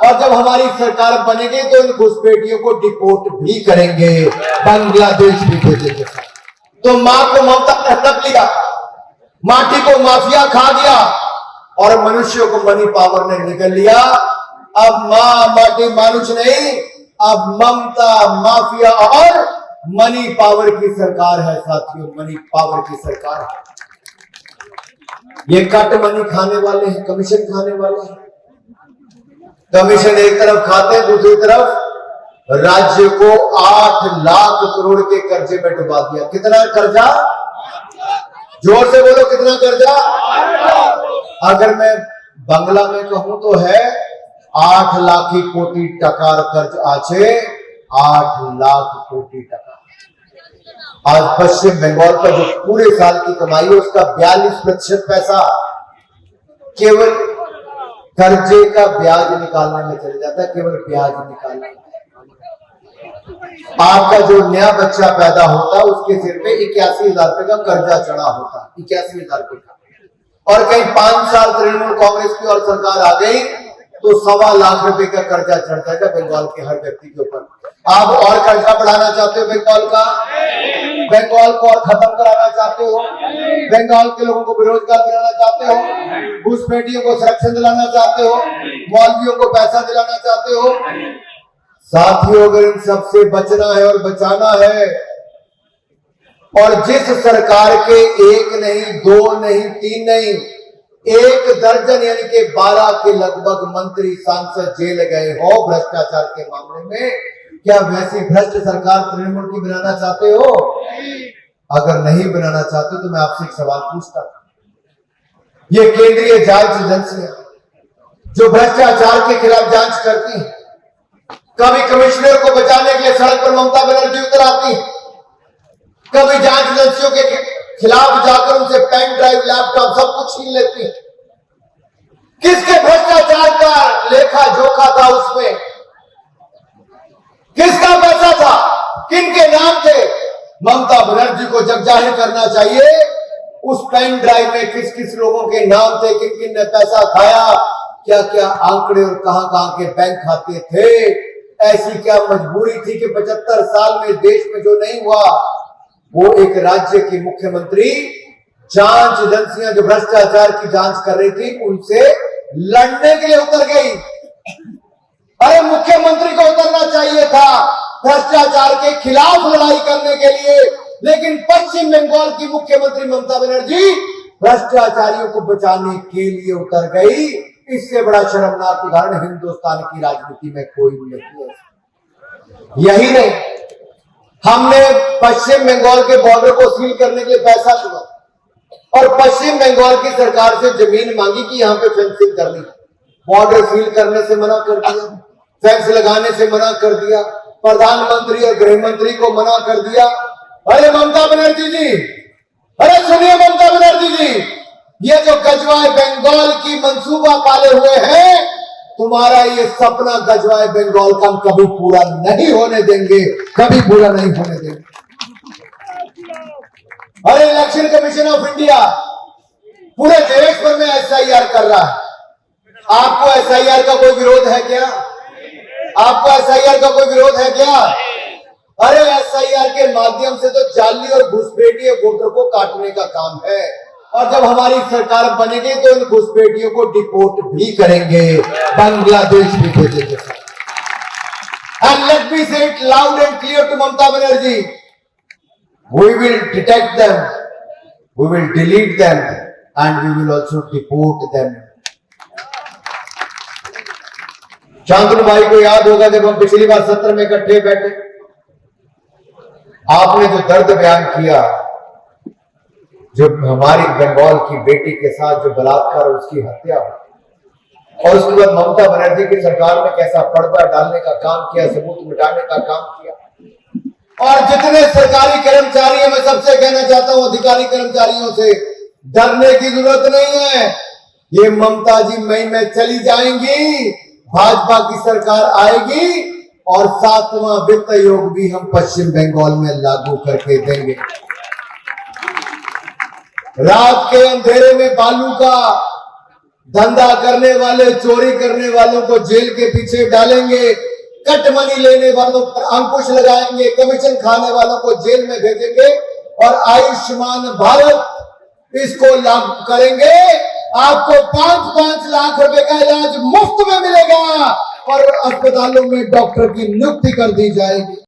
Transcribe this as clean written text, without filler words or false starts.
और जब हमारी सरकार बनेगी तो इन घुसपैठियों को डिपोर्ट भी करेंगे, बांग्लादेश भी भेजेंगे। तो मां को ममता ने हड़प लिया, माटी को माफिया खा गया और मनुष्यों को मनी पावर ने निकल लिया। अब मां माटी मानुष नहीं, अब ममता माफिया और मनी पावर की सरकार है साथियों, मनी पावर की सरकार है। ये कट मनी खाने वाले हैं, कमीशन खाने वाले हैं। कमीशन एक तरफ खाते हैं, दूसरी तरफ राज्य को 8 लाख करोड़ के कर्जे में डुबा दिया। कितना कर्जा? जोर से बोलो, कितना कर्जा? अगर मैं बांग्ला में कहूं तो है 8 लाख कोटी टकार कर्ज आछे, 8 लाख कोटी टका। आज पश्चिम बंगाल पर जो पूरे साल की कमाई है उसका 42% पैसा केवल कर्जे का ब्याज निकालने में चले जाता है, केवल ब्याज निकालने में। आपका जो नया बच्चा पैदा होता है उसके सिर पे 81,000 रुपए का कर्जा चढ़ा होता है, 81,000 रुपए का। और कहीं 5 साल तृणमूल कांग्रेस की और सरकार आ गई तो 1.25 लाख रुपए का कर्जा चढ़ जाएगा बंगाल के हर व्यक्ति के ऊपर। आप और कर्जा बढ़ाना चाहते हो बंगाल का? बंगाल को और खत्म कराना चाहते हो? बंगाल के लोगों को बेरोजगार बनाना चाहते हो? घुसपैठियों को संरक्षण दिलाना चाहते हो? मौलवियों को पैसा दिलाना चाहते हो? साथियों, अगर इन सबसे बचना है और बचाना है, और जिस सरकार के 1 नहीं, 2 नहीं, 3 नहीं, 1 दर्जन यानी कि 12 के लगभग मंत्री सांसद जेल गए हो भ्रष्टाचार के मामले में, क्या वैसी भ्रष्ट सरकार तृणमूल की बनाना चाहते हो? अगर नहीं बनाना चाहते तो मैं आपसे एक सवाल पूछता हूं। ये केंद्रीय जांच एजेंसियां जो भ्रष्टाचार के खिलाफ जांच करती हैं, कभी कमिश्नर को बचाने के लिए सड़क पर ममता बनर्जी उतर आती, कभी जांच एजेंसियों के खिलाफ जाकर उनसे पेन ड्राइव, लैपटॉप सब कुछ छीन लेती है। किसके भ्रष्टाचार का लेखा जोखा था उसमें? किसका पैसा था? किनके नाम थे? ममता बनर्जी को जब जाहिर करना चाहिए उस पेन ड्राइव में किस किस लोगों के नाम थे, किन किन ने पैसा खाया, क्या क्या आंकड़े और कहां कहां के बैंक खाते थे। ऐसी क्या मजबूरी थी कि 75 साल में देश में जो नहीं हुआ वो एक राज्य की मुख्यमंत्री जांच एजेंसियां जो भ्रष्टाचार की जांच कर रही थी उनसे लड़ने के लिए उतर गई। अरे मुख्यमंत्री को उतरना चाहिए था भ्रष्टाचार के खिलाफ लड़ाई करने के लिए, लेकिन पश्चिम बंगाल की मुख्यमंत्री ममता बनर्जी भ्रष्टाचारियों को बचाने के लिए उतर गई। इससे बड़ा शर्मनाक उदाहरण हिंदुस्तान की राजनीति में कोई नहीं है। यही नहीं, हमने पश्चिम बंगाल के बॉर्डर को सील करने के लिए पैसा दिया और पश्चिम बंगाल की सरकार से जमीन मांगी कि यहां पे फेंसिंग करनी, बॉर्डर सील करने से मना कर दिया, फेंस लगाने से मना कर दिया, प्रधानमंत्री और गृह मंत्री को मना कर दिया। अरे ममता बनर्जी जी, अरे सुनिए ममता बनर्जी जी, ये जो गजवाए बंगाल की मंसूबा पाले हुए हैं, तुम्हारा ये सपना गजवाए बंगाल का हम कभी पूरा नहीं होने देंगे, कभी पूरा नहीं होने देंगे। अरे इलेक्शन कमीशन ऑफ इंडिया पूरे देश भर में SIR कर रहा है। आपको SIR का कोई विरोध है क्या? आपको SIR का कोई विरोध है क्या? अरे SIR के माध्यम से तो जाली और घुसपैठिए वोटर को काटने का काम है, और जब हमारी सरकार बनेगी तो इन घुसपैठियों को डिपोर्ट भी करेंगे, बांग्लादेश भी भेजेंगे। And let me say it loud and clear to Mamata Banerjee, we will detect them, we will delete them, and we will also deport them. Shantanu भाई को याद होगा जब हम पिछली बार सत्र में इकट्ठे बैठे, आपने जो दर्द बयान किया, जो हमारी बंगाल की बेटी के साथ जो बलात्कार उसकी हत्या हुई, और उसके बाद ममता बनर्जी की सरकार ने कैसा पर्दा डालने का काम किया, सबूत मिटाने का काम किया। और जितने सरकारी कर्मचारी हैं, मैं सबसे कहना चाहता हूं अधिकारी कर्मचारियों से, डरने की जरूरत नहीं है। ये ममता जी मई में चली जाएंगी, भाजपा की सरकार आएगी और 7वां वित्त आयोग भी हम पश्चिम बंगाल में लागू करके देंगे। रात के अंधेरे में बालू का धंधा करने वाले, चोरी करने वालों को जेल के पीछे डालेंगे, कट मनी लेने वालों पर अंकुश लगाएंगे, कमीशन खाने वालों को जेल में भेजेंगे और आयुष्मान भारत इसको लागू करेंगे। आपको 5-5 लाख रुपए का इलाज मुफ्त में मिलेगा और अस्पतालों में डॉक्टर की नियुक्ति कर दी जाएगी।